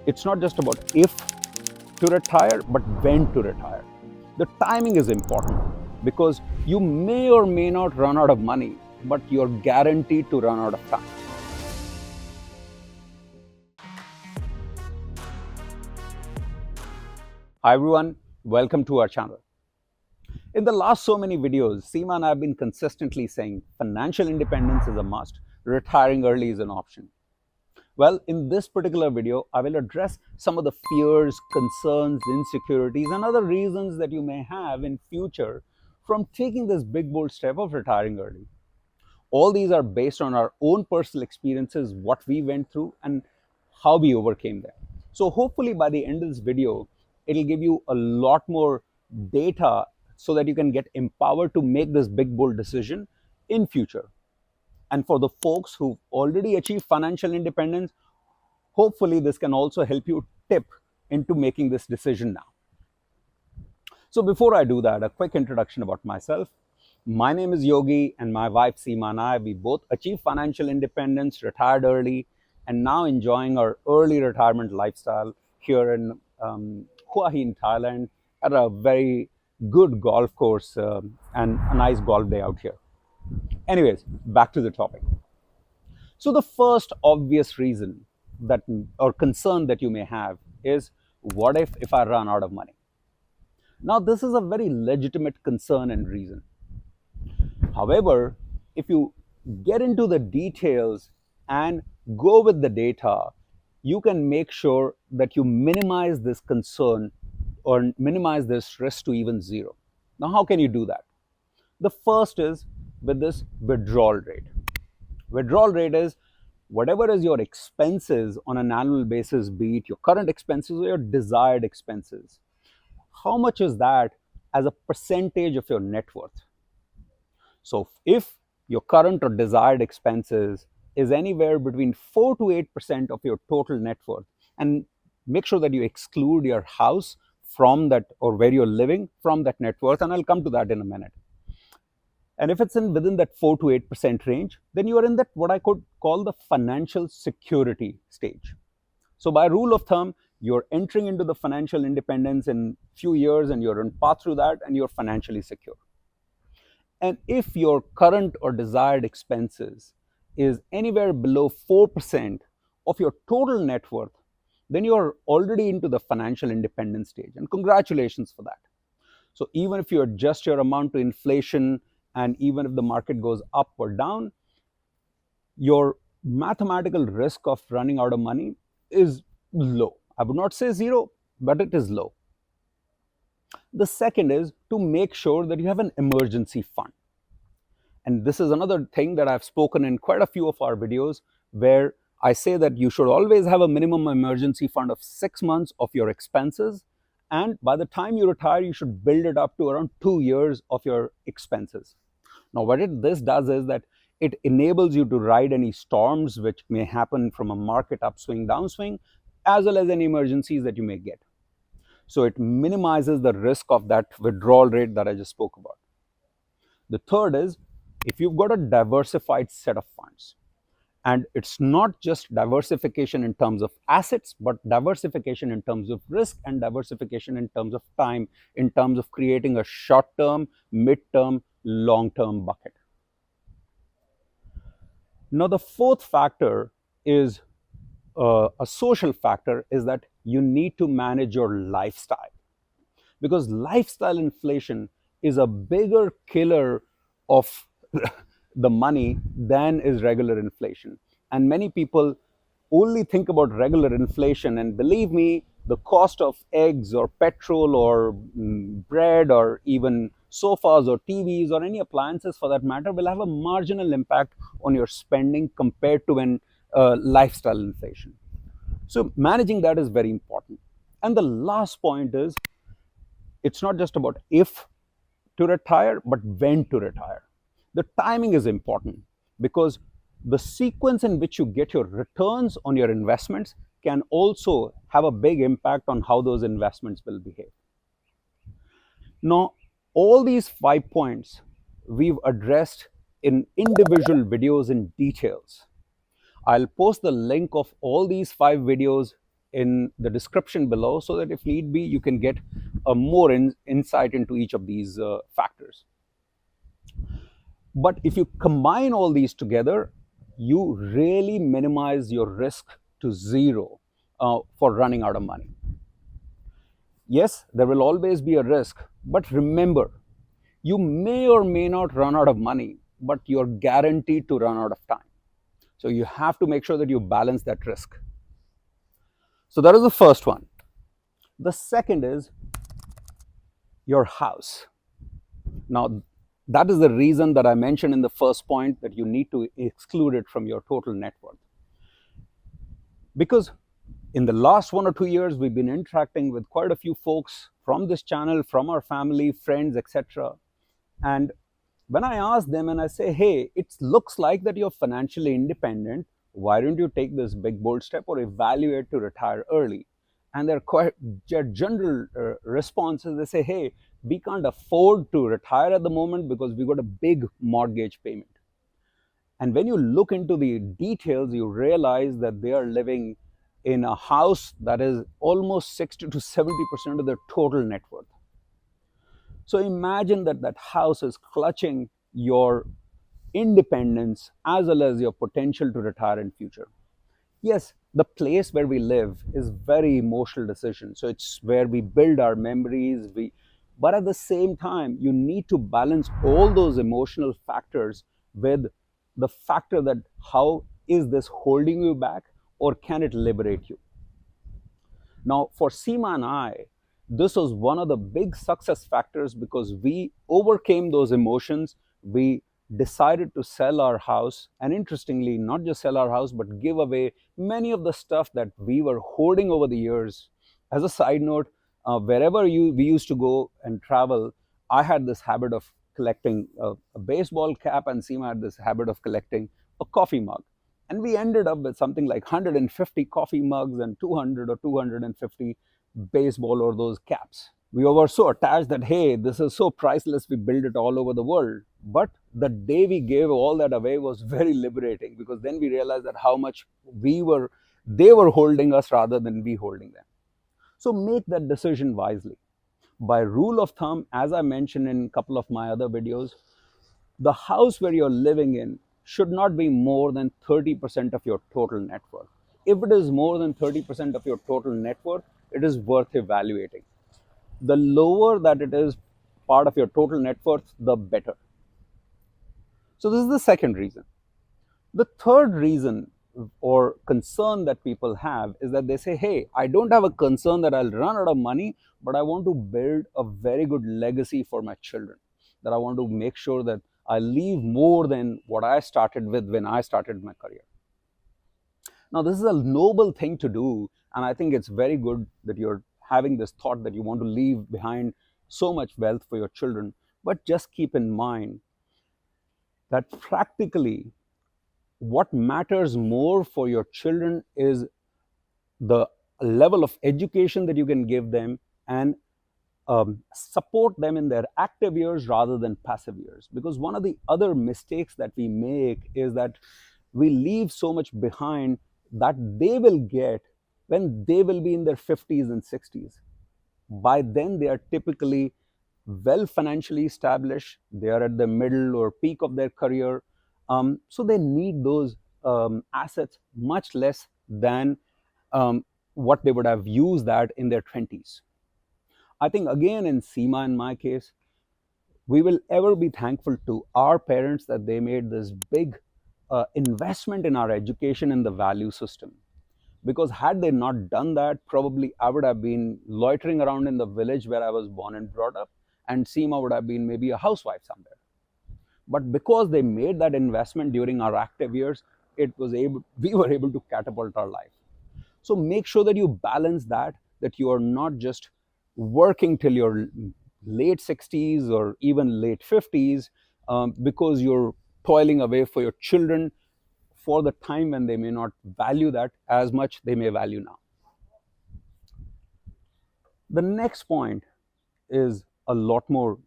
It's not just about if to retire, but when to retire. The timing is important because you may or may not run out of money, but you're guaranteed to run out of time. Hi everyone, welcome to our channel. In the last so many videos, Seema and I have been consistently saying financial independence is a must, retiring early is an option. Well, in this particular video, I will address some of the fears, concerns, insecurities, and other reasons that you may have in future from taking this big bold step of retiring early. All these are based on our own personal experiences, what we went through, and how we overcame them. So hopefully by the end of this video, it'll give you a lot more data so that you can get empowered to make this big bold decision in future. And for the folks who've already achieved financial independence, hopefully this can also help you tip into making this decision now. So before I do that, a quick introduction about myself. My name is Yogi, and my wife Seema and I, we both achieved financial independence, retired early, and now enjoying our early retirement lifestyle here in Hua Hin, Thailand, at a very good golf course and a nice golf day out here. Anyways, back to the topic. So the first obvious reason that or concern that you may have is, what if I run out of money? Now this is a very legitimate concern and reason. However, if you get into the details and go with the data, you can make sure that you minimize this concern or minimize this risk to even zero. Now, how can you do that? The first is with this withdrawal rate. Withdrawal rate is whatever is your expenses on an annual basis, be it your current expenses or your desired expenses. How much is that as a percentage of your net worth? So if your current or desired expenses is anywhere between 4 to 8% of your total net worth, and make sure that you exclude your house from that, or where you're living, from that net worth, and I'll come to that in a minute. And if it's within that 4 to 8% range, then you are in that what I could call the financial security stage. So by rule of thumb, you're entering into the financial independence in few years, and you're on path through that, and you're financially secure. And if your current or desired expenses is anywhere below 4% of your total net worth, then you're already into the financial independence stage. And congratulations for that. So even if you adjust your amount to inflation, and even if the market goes up or down, your mathematical risk of running out of money is low. I would not say zero, but it is low. The second is to make sure that you have an emergency fund. And this is another thing that I've spoken in quite a few of our videos, where I say that you should always have a minimum emergency fund of 6 months of your expenses. And by the time you retire, you should build it up to around 2 years of your expenses. Now, what this does is that it enables you to ride any storms which may happen from a market upswing, downswing, as well as any emergencies that you may get. So it minimizes the risk of that withdrawal rate that I just spoke about. The third is, if you've got a diversified set of funds, and it's not just diversification in terms of assets, but diversification in terms of risk, and diversification in terms of time, in terms of creating a short-term, mid-term, long-term bucket. Now, the fourth factor is a social factor, is that you need to manage your lifestyle, because lifestyle inflation is a bigger killer of the money than is regular inflation. And many people only think about regular inflation, and believe me, the cost of eggs or petrol or bread or even sofas or TVs or any appliances for that matter will have a marginal impact on your spending compared to an lifestyle inflation. So managing that is very important. And the last point is, it's not just about if to retire, but when to retire. The timing is important, because the sequence in which you get your returns on your investments can also have a big impact on how those investments will behave. Now, all these 5 points we've addressed in individual videos in details. I'll post the link of all these 5 videos in the description below so that if need be, you can get a more insight into each of these factors. But if you combine all these together, you really minimize your risk to zero for running out of money. Yes, there will always be a risk, but remember, you may or may not run out of money, but you're guaranteed to run out of time. So you have to make sure that you balance that risk. So that is the first one. The second is your house. Now, that is the reason that I mentioned in the first point that you need to exclude it from your total net worth. Because in the last 1 or 2 years, we've been interacting with quite a few folks from this channel, from our family, friends, etc. And when I ask them and I say, hey, it looks like that you're financially independent, why don't you take this big bold step or evaluate to retire early? And their general response is they say, hey, we can't afford to retire at the moment because we got a big mortgage payment. And when you look into the details, you realize that they are living in a house that is almost 60 to 70% of their total net worth. So imagine that that house is clutching your independence as well as your potential to retire in future. Yes, the place where we live is very emotional decision. So it's where we build our memories. But at the same time, you need to balance all those emotional factors with the factor that how is this holding you back or can it liberate you? Now, for Seema and I, this was one of the big success factors because we overcame those emotions. We decided to sell our house, and interestingly, not just sell our house, but give away many of the stuff that we were hoarding over the years. As a side note, wherever we used to go and travel, I had this habit of collecting a baseball cap, and Seema had this habit of collecting a coffee mug. And we ended up with something like 150 coffee mugs and 200 or 250 baseball or those caps. We were so attached that, hey, this is so priceless, we build it all over the world. But the day we gave all that away was very liberating because then we realized that how much they were holding us rather than we holding them. So make that decision wisely. By rule of thumb, as I mentioned in a couple of my other videos, the house where you're living in should not be more than 30% of your total net worth. If it is more than 30% of your total net worth, it is worth evaluating. The lower that it is part of your total net worth, the better. So this is the second reason. The third reason or concern that people have is that they say, hey, I don't have a concern that I'll run out of money, but I want to build a very good legacy for my children, that I want to make sure that I leave more than what I started with when I started my career. Now, this is a noble thing to do, and I think it's very good that you're having this thought that you want to leave behind so much wealth for your children. But just keep in mind that practically what matters more for your children is the level of education that you can give them and support them in their active years rather than passive years. Because one of the other mistakes that we make is that we leave so much behind that they will get when they will be in their 50s and 60s. By then, they are typically well financially established. They are at the middle or peak of their career. So they need those assets much less than what they would have used that in their 20s. I think, again, in Seema, in my case, we will ever be thankful to our parents that they made this big investment in our education and the value system. Because had they not done that, probably I would have been loitering around in the village where I was born and brought up, and Seema would have been maybe a housewife somewhere. But because they made that investment during our active years, we were able to catapult our life. So make sure that you balance that you are not just working till your late 60s or even late 50s because you're toiling away for your children for the time when they may not value that as much they may value now. The next point is a lot more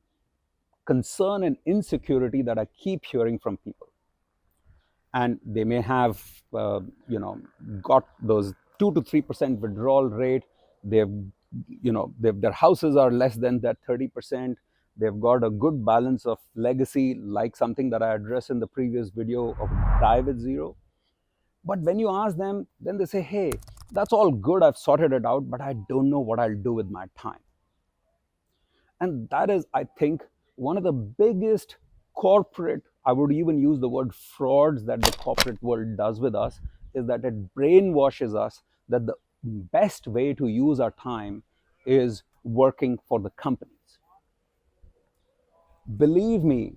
concern and insecurity that I keep hearing from people. And they may have, got those 2 to 3% withdrawal rate. They've, their houses are less than that 30%. They've got a good balance of legacy, like something that I addressed in the previous video of Die with Zero. But when you ask them, then they say, hey, that's all good, I've sorted it out, but I don't know what I'll do with my time. And that is, I think, one of the biggest corporate, I would even use the word frauds, that the corporate world does with us, is that it brainwashes us that the best way to use our time is working for the companies. Believe me,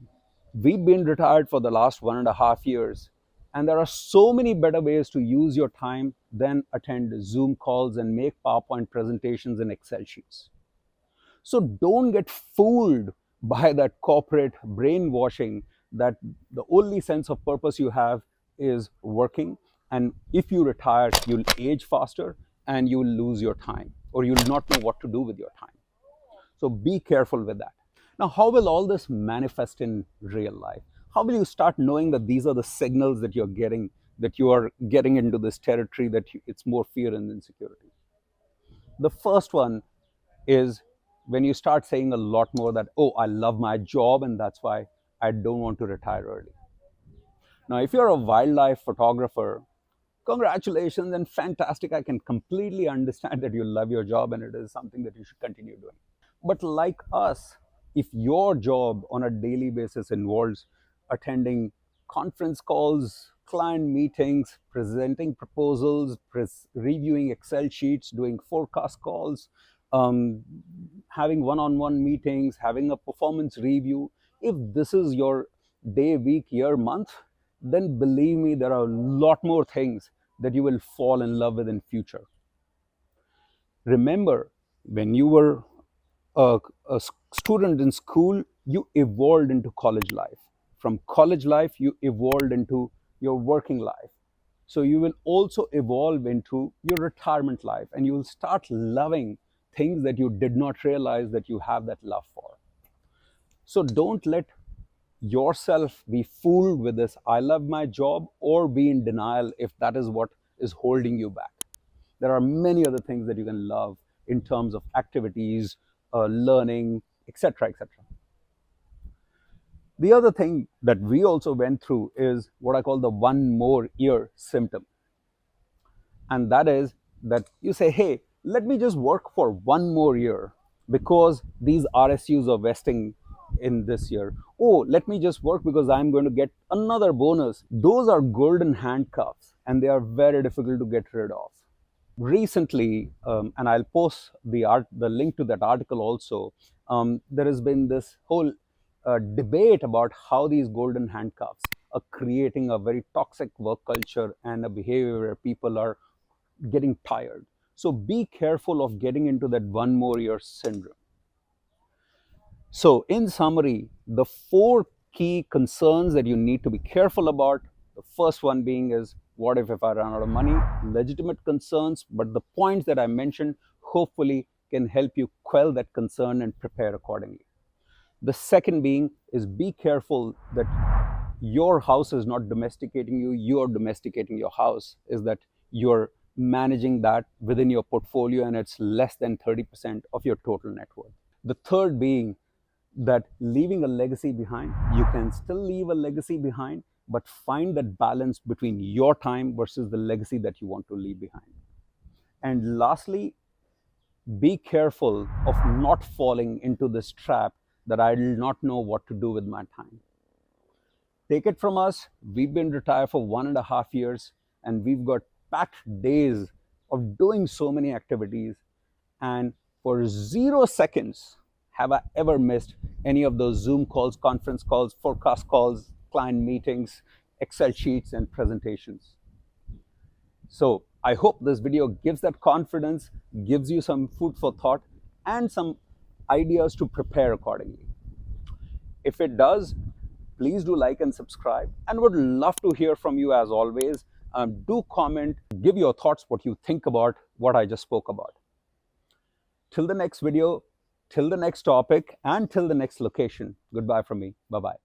we've been retired for the last 1.5 years, and there are so many better ways to use your time than attend Zoom calls and make PowerPoint presentations and Excel sheets. So don't get fooled by that corporate brainwashing that the only sense of purpose you have is working. And if you retire, you'll age faster and you'll lose your time, or you'll not know what to do with your time. So be careful with that. Now, how will all this manifest in real life? How will you start knowing that these are the signals that you're getting, that you are getting into this territory, that it's more fear and insecurity? The first one is when you start saying a lot more that, oh, I love my job and that's why I don't want to retire early. Now, if you're a wildlife photographer, congratulations and fantastic. I can completely understand that you love your job and it is something that you should continue doing. But like us, if your job on a daily basis involves attending conference calls, client meetings, presenting proposals, reviewing Excel sheets, doing forecast calls, having one-on-one meetings, having a performance review, if this is your day, week, year, month, then believe me, there are a lot more things that you will fall in love with in future. Remember, when you were a student in school, you evolved into college life. From college life, you evolved into your working life. So you will also evolve into your retirement life, and you will start loving things that you did not realize that you have that love for. So don't let yourself be fooled with this, I love my job, or be in denial if that is what is holding you back. There are many other things that you can love in terms of activities, learning, etc., etc. The other thing that we also went through is what I call the one more year symptom. And that is that you say, hey, let me just work for one more year because these RSUs are vesting in this year. Oh, let me just work because I'm going to get another bonus. Those are golden handcuffs and they are very difficult to get rid of. Recently, and I'll post the link to that article also, there has been this whole debate about how these golden handcuffs are creating a very toxic work culture and a behavior where people are getting tired. So be careful of getting into that one more year syndrome. So in summary, the 4 key concerns that you need to be careful about, the first one being is, what if I run out of money? Legitimate concerns, but the points that I mentioned hopefully can help you quell that concern and prepare accordingly. The second being is, be careful that your house is not domesticating you, you're domesticating your house, is that you're managing that within your portfolio and it's less than 30% of your total net worth. The third being that leaving a legacy behind, you can still leave a legacy behind, but find that balance between your time versus the legacy that you want to leave behind. And lastly, be careful of not falling into this trap that I do not know what to do with my time. Take it from us, we've been retired for 1.5 years and we've got packed days of doing so many activities, and for 0 seconds have I ever missed any of those Zoom calls, conference calls, forecast calls, client meetings, Excel sheets, and presentations. So I hope this video gives that confidence, gives you some food for thought, and some ideas to prepare accordingly. If it does, please do like and subscribe, and would love to hear from you as always. Do comment, give your thoughts, what you think about what I just spoke about. Till the next video, till the next topic, and till the next location, goodbye from me. Bye-bye.